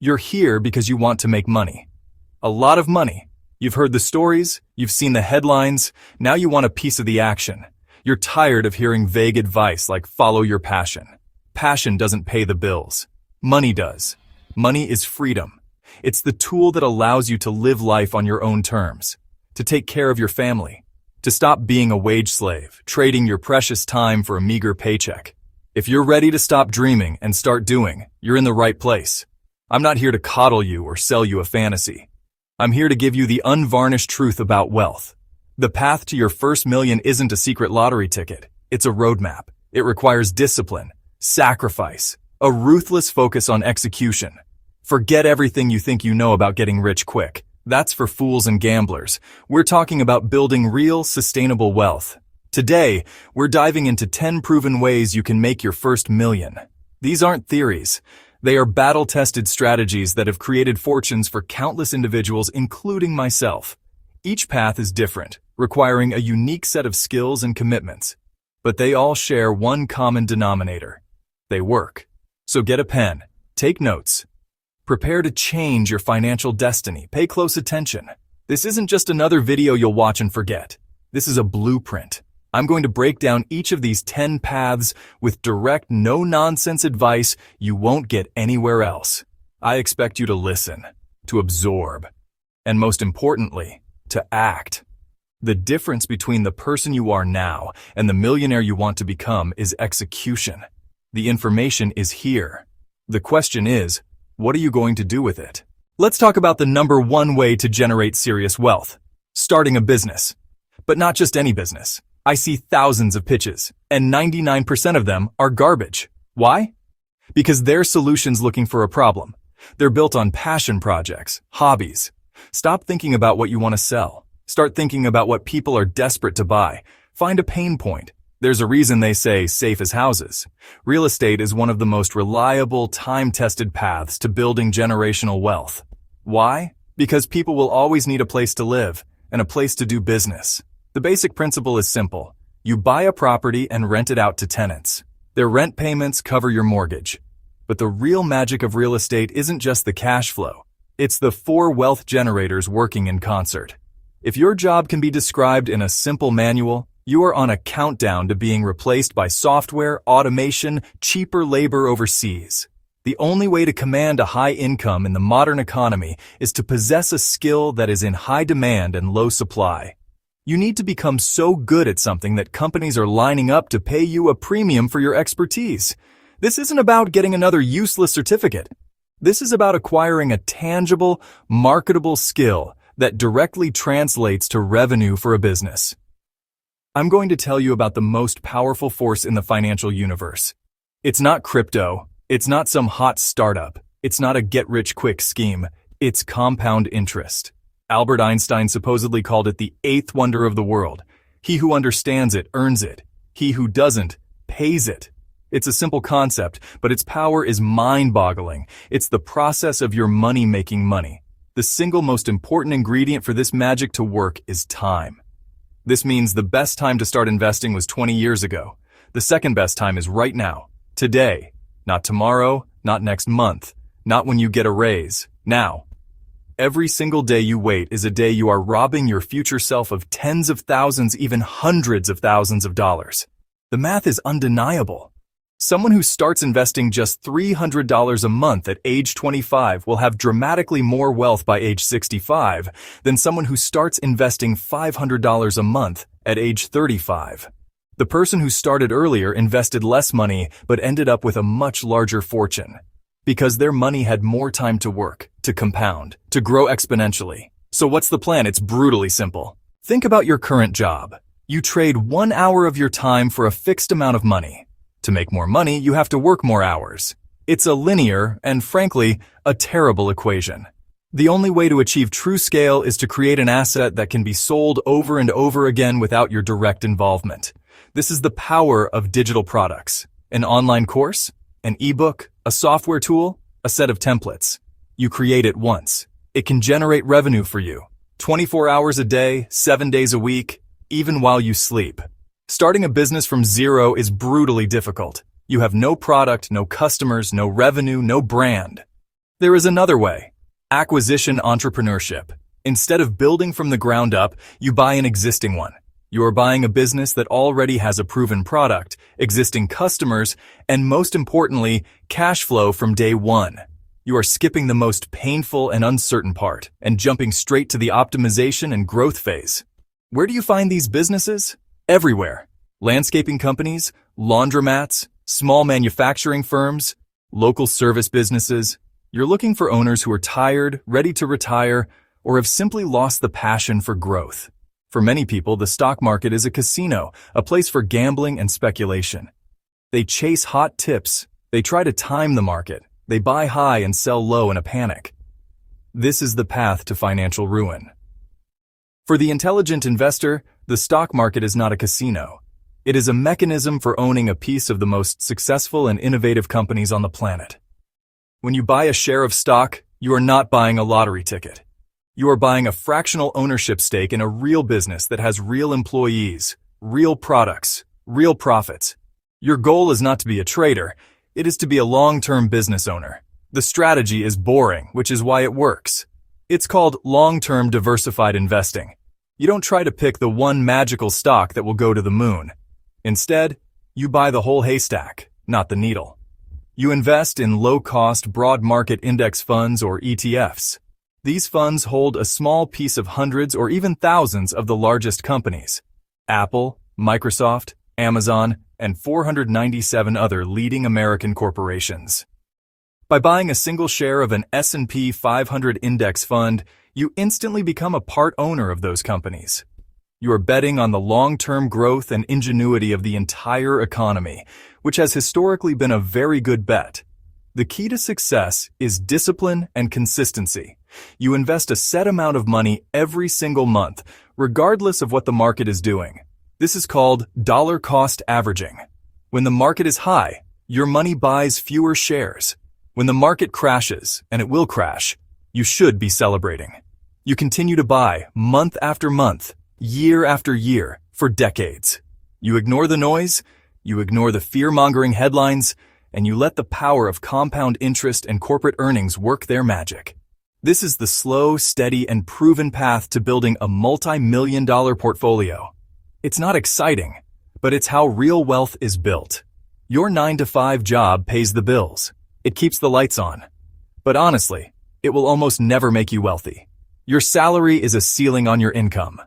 You're here because you want to make money. A lot of money. You've heard the stories, you've seen the headlines, now you want a piece of the action. You're tired of hearing vague advice like follow your passion. Passion doesn't pay the bills. Money does. Money is freedom. It's the tool that allows you to live life on your own terms, to take care of your family, to stop being a wage slave, trading your precious time for a meager paycheck. If you're ready to stop dreaming and start doing, you're in the right place. I'm not here to coddle you or sell you a fantasy. I'm here to give you the unvarnished truth about wealth. The path to your first million isn't a secret lottery ticket. It's a roadmap. It requires discipline, sacrifice, a ruthless focus on execution. Forget everything you think you know about getting rich quick. That's for fools and gamblers. We're talking about building real, sustainable wealth. Today, we're diving into 10 proven ways you can make your first million. These aren't theories. They are battle-tested strategies that have created fortunes for countless individuals, including myself. Each path is different, requiring a unique set of skills and commitments. But they all share one common denominator. They work. So get a pen, take notes. Prepare to change your financial destiny. Pay close attention. This isn't just another video you'll watch and forget. This is a blueprint. I'm going to break down each of these 10 paths with direct, no-nonsense advice you won't get anywhere else. I expect you to listen, to absorb, and most importantly, to act. The difference between the person you are now and the millionaire you want to become is execution. The information is here. The question is, what are you going to do with it? Let's talk about the number one way to generate serious wealth. Starting a business. But not just any business. I see thousands of pitches, and 99% of them are garbage. Why? Because they're solutions looking for a problem. They're built on passion projects, hobbies. Stop thinking about what you want to sell. Start thinking about what people are desperate to buy. Find a pain point. There's a reason they say safe as houses. Real estate is one of the most reliable, time-tested paths to building generational wealth. Why? Because people will always need a place to live and a place to do business. The basic principle is simple. You buy a property and rent it out to tenants. Their rent payments cover your mortgage. But the real magic of real estate isn't just the cash flow. It's the 4 wealth generators working in concert. If your job can be described in a simple manual, you are on a countdown to being replaced by software, automation, cheaper labor overseas. The only way to command a high income in the modern economy is to possess a skill that is in high demand and low supply. You need to become so good at something that companies are lining up to pay you a premium for your expertise. This isn't about getting another useless certificate. This is about acquiring a tangible, marketable skill that directly translates to revenue for a business. I'm going to tell you about the most powerful force in the financial universe. It's not crypto. It's not some hot startup. It's not a get-rich-quick scheme. It's compound interest. Albert Einstein supposedly called it the 8th wonder of the world. He who understands it earns it. He who doesn't pays it. It's a simple concept, but its power is mind-boggling. It's the process of your money making money. The single most important ingredient for this magic to work is time. This means the best time to start investing was 20 years ago. The second best time is right now, today. Not tomorrow, not next month, not when you get a raise. Now. Every single day you wait is a day you are robbing your future self of tens of thousands, even hundreds of thousands of dollars. The math is undeniable. Someone who starts investing just $300 a month at age 25 will have dramatically more wealth by age 65 than someone who starts investing $500 a month at age 35. The person who started earlier invested less money but ended up with a much larger fortune. Because their money had more time to work, to compound, to grow exponentially. So what's the plan? It's brutally simple. Think about your current job. You trade 1 hour of your time for a fixed amount of money. To make more money, you have to work more hours. It's a linear and, frankly, a terrible equation. The only way to achieve true scale is to create an asset that can be sold over and over again without your direct involvement. This is the power of digital products. An online course, an ebook, a software tool, a set of templates. You create it once. It can generate revenue for you. 24 hours a day, 7 days a week, even while you sleep. Starting a business from zero is brutally difficult. You have no product, no customers, no revenue, no brand. There is another way. Acquisition entrepreneurship. Instead of building from the ground up, you buy an existing one. You are buying a business that already has a proven product, existing customers, and most importantly, cash flow from day one. You are skipping the most painful and uncertain part and jumping straight to the optimization and growth phase. Where do you find these businesses? Everywhere. Landscaping companies, laundromats, small manufacturing firms, local service businesses. You're looking for owners who are tired, ready to retire, or have simply lost the passion for growth. For many people, the stock market is a casino, a place for gambling and speculation. They chase hot tips. They try to time the market. They buy high and sell low in a panic. This is the path to financial ruin. For the intelligent investor, the stock market is not a casino. It is a mechanism for owning a piece of the most successful and innovative companies on the planet. When you buy a share of stock, you are not buying a lottery ticket. You are buying a fractional ownership stake in a real business that has real employees, real products, real profits. Your goal is not to be a trader. It is to be a long-term business owner. The strategy is boring, which is why it works. It's called long-term diversified investing. You don't try to pick the one magical stock that will go to the moon. Instead, you buy the whole haystack, not the needle. You invest in low-cost, broad market index funds or ETFs. These funds hold a small piece of hundreds or even thousands of the largest companies. Apple, Microsoft, Amazon, and 497 other leading American corporations. By buying a single share of an S&P 500 index fund, you instantly become a part owner of those companies. You are betting on the long-term growth and ingenuity of the entire economy, which has historically been a very good bet. The key to success is discipline and consistency. You invest a set amount of money every single month, regardless of what the market is doing. This is called dollar cost averaging. When the market is high, your money buys fewer shares. When the market crashes, and it will crash, you should be celebrating. You continue to buy month after month, year after year, for decades. You ignore the noise, you ignore the fear-mongering headlines, and you let the power of compound interest and corporate earnings work their magic. This is the slow, steady, and proven path to building a multi-million-dollar portfolio. It's not exciting, but it's how real wealth is built. Your 9-to-5 job pays the bills. It keeps the lights on. But honestly, it will almost never make you wealthy. Your salary is a ceiling on your income.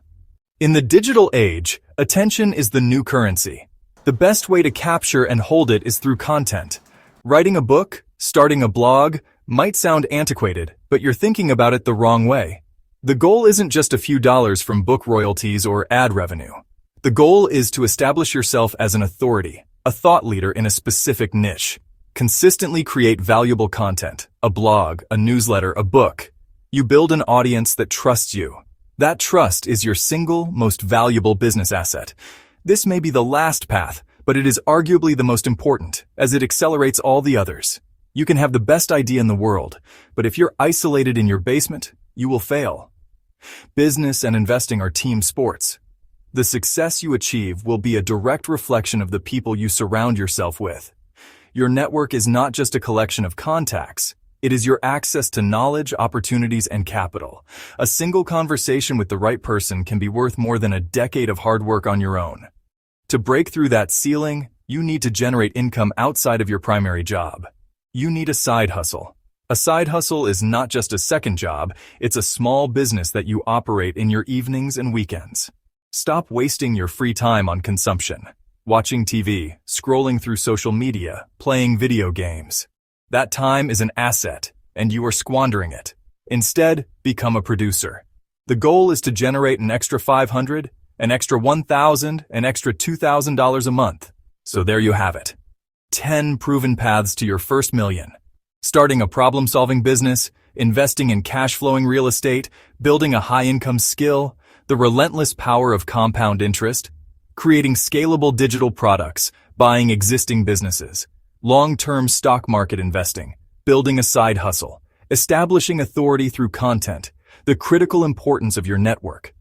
In the digital age, attention is the new currency. The best way to capture and hold it is through content. Writing a book, starting a blog, might sound antiquated, but you're thinking about it the wrong way. The goal isn't just a few dollars from book royalties or ad revenue. The goal is to establish yourself as an authority, a thought leader in a specific niche. Consistently create valuable content, a blog, a newsletter, a book. You build an audience that trusts you. That trust is your single most valuable business asset. This may be the last path, but it is arguably the most important, as it accelerates all the others. You can have the best idea in the world, but if you're isolated in your basement, you will fail. Business and investing are team sports. The success you achieve will be a direct reflection of the people you surround yourself with. Your network is not just a collection of contacts. It is your access to knowledge, opportunities, and capital. A single conversation with the right person can be worth more than a decade of hard work on your own. To break through that ceiling, you need to generate income outside of your primary job. You need a side hustle. A side hustle is not just a second job, it's a small business that you operate in your evenings and weekends. Stop wasting your free time on consumption. Watching TV, scrolling through social media, playing video games. That time is an asset, and you are squandering it. Instead, become a producer. The goal is to generate an extra $500, an extra $1,000, an extra $2,000 a month. So there you have it. 10 proven paths to your first million. Starting a problem-solving business, investing in cash-flowing real estate, building a high-income skill, the relentless power of compound interest, creating scalable digital products, buying existing businesses, long-term stock market investing, building a side hustle, establishing authority through content, the critical importance of your network.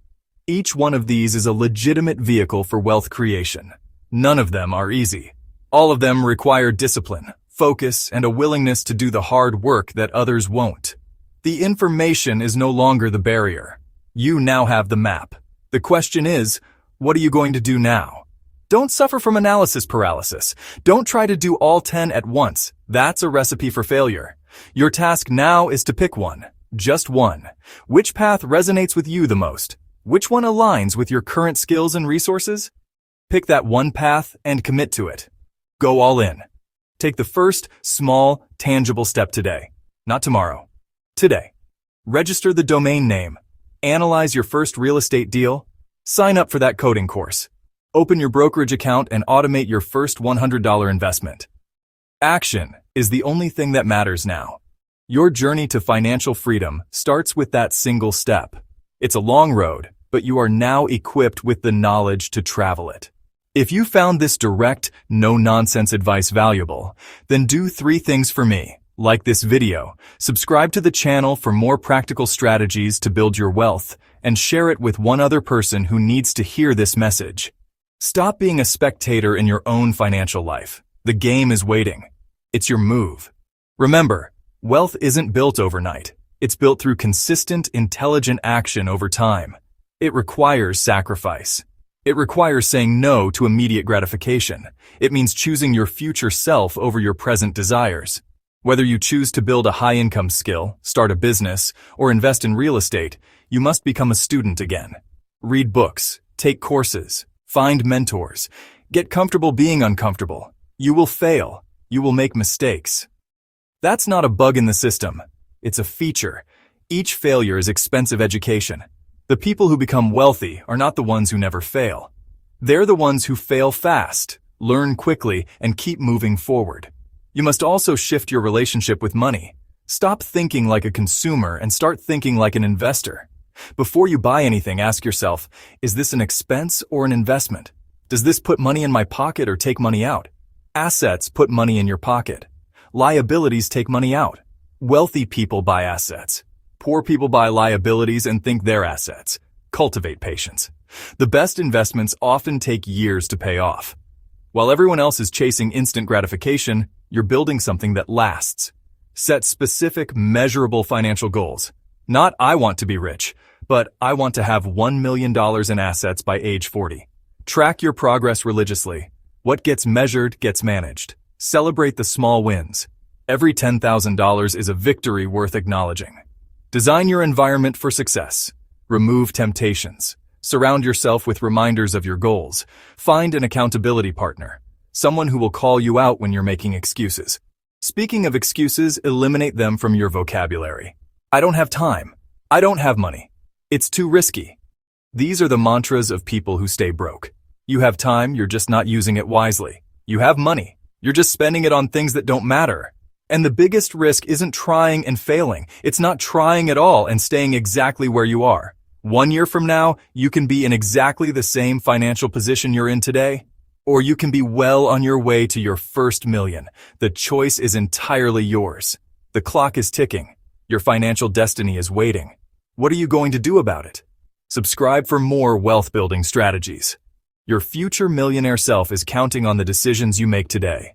Each one of these is a legitimate vehicle for wealth creation. None of them are easy. All of them require discipline, focus, and a willingness to do the hard work that others won't. The information is no longer the barrier. You now have the map. The question is, what are you going to do now? Don't suffer from analysis paralysis. Don't try to do all 10 at once. That's a recipe for failure. Your task now is to pick one. Just one. Which path resonates with you the most? Which one aligns with your current skills and resources? Pick that one path and commit to it. Go all in. Take the first, small, tangible step today. Not tomorrow. Today. Register the domain name. Analyze your first real estate deal. Sign up for that coding course. Open your brokerage account and automate your first $100 investment. Action is the only thing that matters now. Your journey to financial freedom starts with that single step. It's a long road, but you are now equipped with the knowledge to travel it. If you found this direct, no-nonsense advice valuable, then do 3 things for me. Like this video, subscribe to the channel for more practical strategies to build your wealth, and share it with one other person who needs to hear this message. Stop being a spectator in your own financial life. The game is waiting. It's your move. Remember, wealth isn't built overnight. It's built through consistent, intelligent action over time. It requires sacrifice. It requires saying no to immediate gratification. It means choosing your future self over your present desires. Whether you choose to build a high-income skill, start a business, or invest in real estate, you must become a student again. Read books, take courses, find mentors, get comfortable being uncomfortable. You will fail. You will make mistakes. That's not a bug in the system. It's a feature. Each failure is expensive education. The people who become wealthy are not the ones who never fail. They're the ones who fail fast, learn quickly, and keep moving forward. You must also shift your relationship with money. Stop thinking like a consumer and start thinking like an investor. Before you buy anything, ask yourself, is this an expense or an investment? Does this put money in my pocket or take money out? Assets put money in your pocket. Liabilities take money out. Wealthy people buy assets. Poor people buy liabilities and think they're assets. Cultivate patience. The best investments often take years to pay off. While everyone else is chasing instant gratification, you're building something that lasts. Set specific, measurable financial goals. Not I want to be rich, but I want to have $1 million in assets by age 40. Track your progress religiously. What gets measured gets managed. Celebrate the small wins. Every $10,000 is a victory worth acknowledging. Design your environment for success. Remove temptations. Surround yourself with reminders of your goals. Find an accountability partner. Someone who will call you out when you're making excuses. Speaking of excuses, eliminate them from your vocabulary. I don't have time. I don't have money. It's too risky. These are the mantras of people who stay broke. You have time, you're just not using it wisely. You have money. You're just spending it on things that don't matter. And the biggest risk isn't trying and failing. It's not trying at all and staying exactly where you are. 1 year from now, you can be in exactly the same financial position you're in today, or you can be well on your way to your first million. The choice is entirely yours. The clock is ticking. Your financial destiny is waiting. What are you going to do about it? Subscribe for more wealth-building strategies. Your future millionaire self is counting on the decisions you make today.